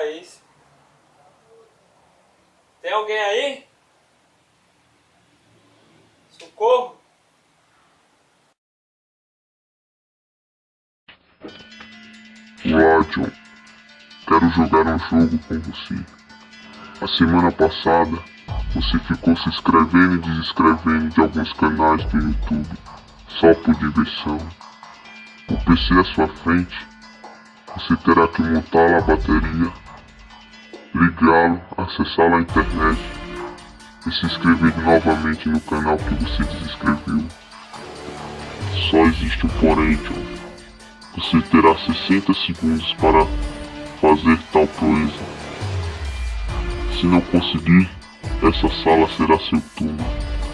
é isso? Tem alguém aí? Socorro! Olá, John. Quero jogar um jogo com você. A semana passada, você ficou se inscrevendo e desescrevendo de alguns canais do YouTube, só por diversão. O PC à sua frente, você terá que montar a bateria, ligá-lo, acessá-lo à internet e se inscrever novamente no canal que você desescreveu. Só existe um porém, John. Você terá 60 segundos para fazer tal proeza. Se não conseguir, essa sala será seu túmulo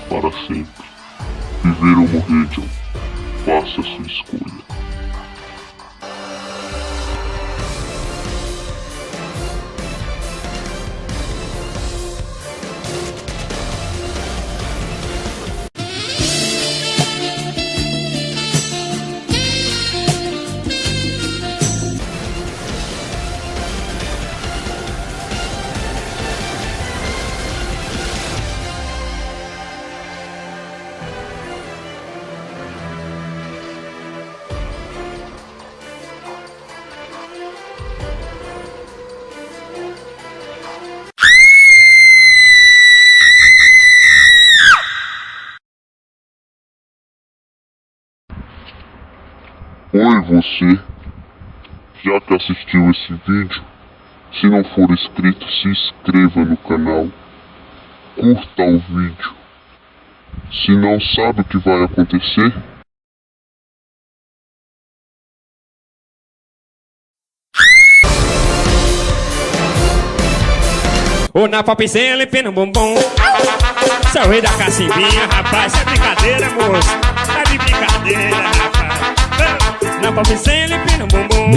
para sempre. Viver ou morrer, John. Faça a sua escolha. Oi você, já que assistiu esse vídeo, se não for inscrito, se inscreva no canal, curta o vídeo. Se não sabe o que vai acontecer, O na popzinha limpando o bumbum. Sou o rei da cacimbinha, rapaz. É brincadeira, moço. É de brincadeira, rapaz. Na popzinha limpando o bumbum.